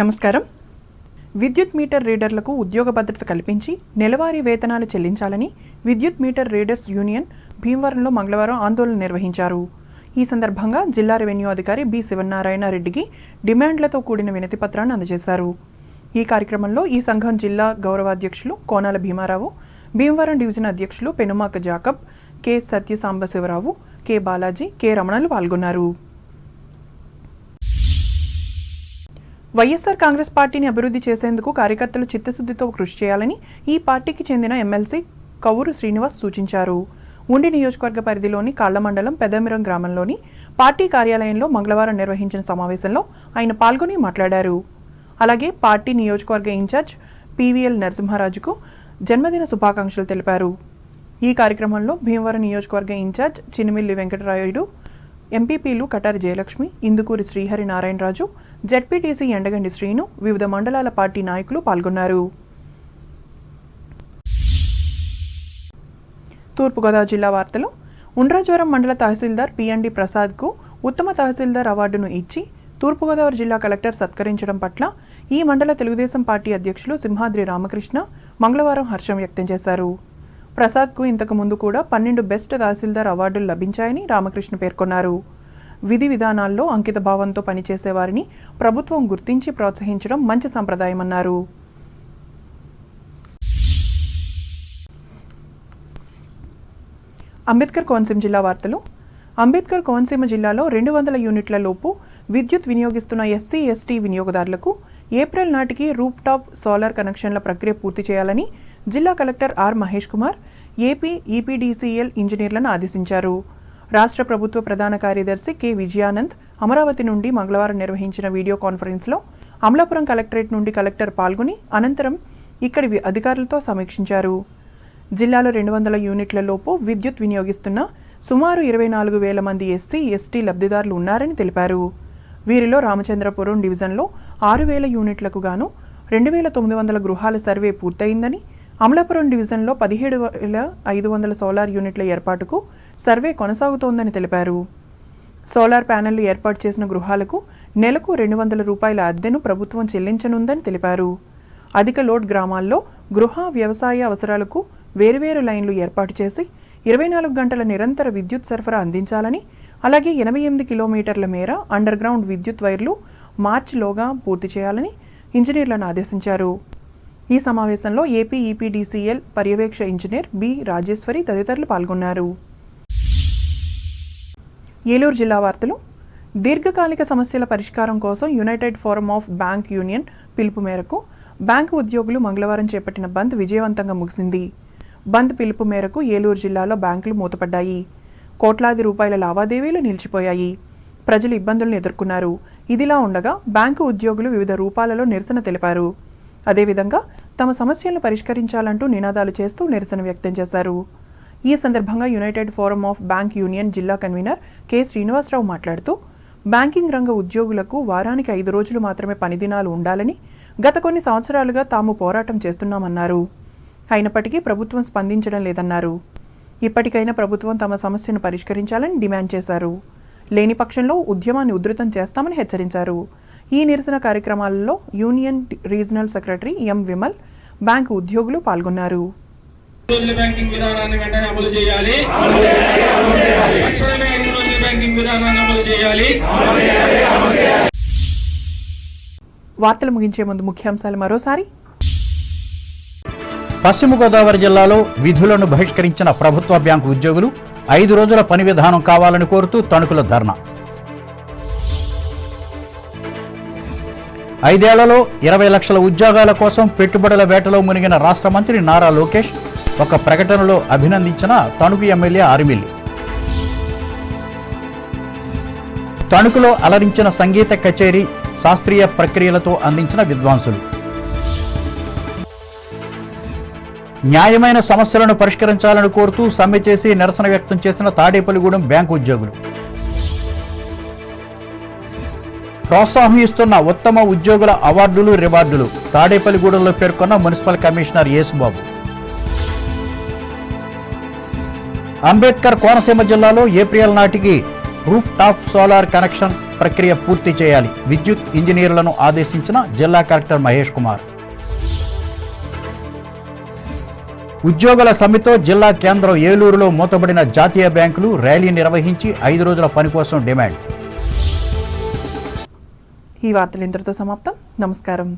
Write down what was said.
నమస్కారం. విద్యుత్ మీటర్ రీడర్లకు ఉద్యోగ భద్రత కల్పించి నెలవారీ వేతనాలు చెల్లించాలని విద్యుత్ మీటర్ రీడర్స్ యూనియన్ భీమవరంలో మంగళవారం ఆందోళన నిర్వహించారు. ఈ సందర్భంగా జిల్లా రెవెన్యూ అధికారి బి శివనారాయణ రెడ్డికి డిమాండ్లతో కూడిన వినతి పత్రాన్ని అందజేశారు. ఈ కార్యక్రమంలో ఈ సంఘం జిల్లా గౌరవాధ్యక్షులు కోనాల భీమారావు, భీమవరం డివిజన్ అధ్యక్షులు Penumaka Jacob, K Satyasambasivarao, K Balaji, K రమణలు పాల్గొన్నారు. వైఎస్ఆర్ కాంగ్రెస్ పార్టీని అభివృద్ధి చేసేందుకు కార్యకర్తలు చిత్తశుద్ధితో కృషి చేయాలని ఈ పార్టీకి చెందిన ఎమ్మెల్సీ కవ్వూరు శ్రీనివాస్ సూచించారు. ఉండి నియోజకవర్గ పరిధిలోని కాళ్ల మండలం పెదమిరం గ్రామంలోని పార్టీ కార్యాలయంలో మంగళవారం నిర్వహించిన సమావేశంలో ఆయన పాల్గొని మాట్లాడారు. అలాగే పార్టీ నియోజకవర్గ ఇన్ఛార్జ్ పివిఎల్ నరసింహారాజుకు జన్మదిన శుభాకాంక్షలు తెలిపారు. ఈ కార్యక్రమంలో భీమవరం నియోజకవర్గ ఇన్ఛార్జ్ చినిమిల్లి వెంకటరాయుడు, ఎంపీపీలు కటారి జయలక్ష్మి, ఇందుకూరి శ్రీహరి నారాయణరాజు, జెడ్పీటీసీ ఎండగండి శ్రీను, వివిధ మండలాల పార్టీ నాయకులు పాల్గొన్నారు. తూర్పుగోదావరి జిల్లా వార్తలు. ఉండ్రాజవరం మండల తహసీల్దార్ పిఎండి ప్రసాద్కు ఉత్తమ తహసీల్దార్ అవార్డును ఇచ్చి తూర్పుగోదావరి జిల్లా కలెక్టర్ సత్కరించడం పట్ల ఈ మండల తెలుగుదేశం పార్టీ అధ్యక్షులు సింహాద్రి రామకృష్ణ మంగళవారం హర్షం వ్యక్తం చేశారు. ప్రసాద్కు ఇంతకు ముందు కూడా 12 బెస్ట్ తహసీల్దార్ అవార్డులు లభించాయని రామకృష్ణ పేర్కొన్నారు. విధి విధానాల్లో అంకిత భావంతో పనిచేసేవారిని ప్రభుత్వం గుర్తించి ప్రోత్సహించడం మంచి సంప్రదాయమన్నారు. అంబేద్కర్ కోనసీమ జిల్లా వార్తలు. అంబేద్కర్ కోనసీమ జిల్లాలో 200 యూనిట్ల లోపు విద్యుత్ వినియోగిస్తున్న ఎస్సీ, ఎస్టీ వినియోగదారులకు ఏప్రిల్ నాటికి రూప్ టాప్ సోలార్ కనెక్షన్ల ప్రక్రియ పూర్తి చేయాలని జిల్లా collector R Mahesh Kumar AP EPDCL ఇంజనీర్లను ఆదేశించారు. రాష్ట్ర ప్రభుత్వ ప్రధాన కార్యదర్శి కె విజయానంద్ అమరావతి నుండి మంగళవారం నిర్వహించిన వీడియో కాన్ఫరెన్స్లో అమలాపురం కలెక్టరేట్ నుండి కలెక్టర్ పాల్గొని అనంతరం ఇక్కడి అధికారులతో సమీక్షించారు. జిల్లాలో 200 యూనిట్ల లోపు విద్యుత్ వినియోగిస్తున్న సుమారు 24,000 మంది ఎస్సీ, ఎస్టీ లబ్ధిదారులు ఉన్నారని తెలిపారు. వీరిలో రామచంద్రపురం డివిజన్లో 6,000 యూనిట్లకు గాను 2,900 గృహాల సర్వే పూర్తయిందని, అమలాపురం డివిజన్లో 17,500 సోలార్ యూనిట్ల ఏర్పాటుకు సర్వే కొనసాగుతోందని తెలిపారు. సోలార్ ప్యానెళ్లు ఏర్పాటు చేసిన గృహాలకు నెలకు 200 రూపాయల అద్దెను ప్రభుత్వం చెల్లించనుందని తెలిపారు. అధిక లోడ్ గ్రామాల్లో గృహ, వ్యవసాయ అవసరాలకు వేరువేరు లైన్లు ఏర్పాటు చేసి 24 గంటల నిరంతర విద్యుత్ సరఫరా అందించాలని, అలాగే 88 కిలోమీటర్ల మేర అండర్ గ్రౌండ్ విద్యుత్ వైర్లు మార్చిలోగా పూర్తి చేయాలని ఇంజనీర్లను ఆదేశించారు. ఈ సమావేశంలో ఏపీ ఈపీడీసీఎల్ పర్యవేక్ష ఇంజనీర్ బి రాజేశ్వరి తదితరులు పాల్గొన్నారు. ఏలూరు జిల్లా వార్తలు. దీర్ఘకాలిక సమస్యల పరిష్కారం కోసం United Forum of Bank Union పిలుపు మేరకు బ్యాంకు ఉద్యోగులు మంగళవారం చేపట్టిన బంద్ విజయవంతంగా ముగిసింది. బంద్ పిలుపు మేరకు ఏలూరు జిల్లాలో బ్యాంకులు మూతపడ్డాయి. కోట్లాది రూపాయల లావాదేవీలు నిలిచిపోయాయి. ప్రజలు ఇబ్బందులను ఎదుర్కొన్నారు. ఇదిలా ఉండగా బ్యాంకు ఉద్యోగులు వివిధ రూపాలలో నిరసన తెలిపారు. అదేవిధంగా తమ సమస్యలను పరిష్కరించాలంటూ నినాదాలు చేస్తూ నిరసన వ్యక్తం చేశారు. ఈ సందర్భంగా United Forum of Bank union జిల్లా కన్వీనర్ కె శ్రీనివాసరావు మాట్లాడుతూ బ్యాంకింగ్ రంగ ఉద్యోగులకు వారానికి 5 రోజులు మాత్రమే పని దినాలు ఉండాలని గత కొన్ని సంవత్సరాలుగా తాము పోరాటం చేస్తున్నామన్నారు. అయినప్పటికీ ప్రభుత్వం స్పందించడం లేదన్నారు. ఇప్పటికైనా ప్రభుత్వం తమ సమస్యను పరిష్కరించాలని డిమాండ్ చేశారు. లేని పక్షంలో ఉద్యమాన్ని ఉధృతం చేస్తామని హెచ్చరించారు. ఈ నిరసన కార్యక్రమాలలో union regional secretary M Vimal, bank ఉద్యోగులు పాల్గొన్నారు. వార్తలు ముగించే ముందు ముఖ్యాంశాలు మరోసారి. పశ్చిమ గోదావరి జిల్లాలో విధులను బహిష్కరించిన ప్రభుత్వ బ్యాంకు ఉద్యోగులు 5 రోజుల పని విధానం కావాలని కోరుతూ తణుకుల ధర్నా. 5 ఏళ్లలో 20 లక్షల ఉద్యోగాల కోసం పెట్టుబడుల వేటలో మునిగిన రాష్ట్ర మంత్రి నారా లోకేష్ ఒక ప్రకటనలో అభినందించిన తణుకు ఎమ్మెల్యే ఆర్మిల్లి. తణుకులో అలరించిన సంగీత కచేరీ, శాస్త్రీయ ప్రక్రియలతో అందించిన విద్వాంసులు. న్యాయమైన సమస్యలను పరిష్కరించాలని కోరుతూ సమ్మె చేసి నిరసన వ్యక్తం చేసిన తాడేపల్లిగూడెం బ్యాంకు ఉద్యోగులు. ప్రోత్సాహం ఇస్తున్న ఉత్తమ ఉద్యోగుల అవార్డులు, రివార్డులు తాడేపల్లిగూడెంలో పేర్కొన్న మున్సిపల్ కమిషనర్ యేసుబాబు. అంబేద్కర్ కోనసీమ జిల్లాలో ఏప్రిల్ నాటికి రూఫ్ టాప్ సోలార్ కనెక్షన్ ప్రక్రియ పూర్తి చేయాలి. విద్యుత్ ఇంజనీర్లను ఆదేశించిన జిల్లా కలెక్టర్ మహేష్ కుమార్. ఉద్యోగుల సమ్మెతో జిల్లా కేంద్రం ఏలూరులో మూతబడిన జాతీయ బ్యాంకులు ర్యాలీ నిర్వహించి 5 రోజుల పని కోసం డిమాండ్. ఈ వార్తలు ఇంతటితో సమాప్తం. నమస్కారం.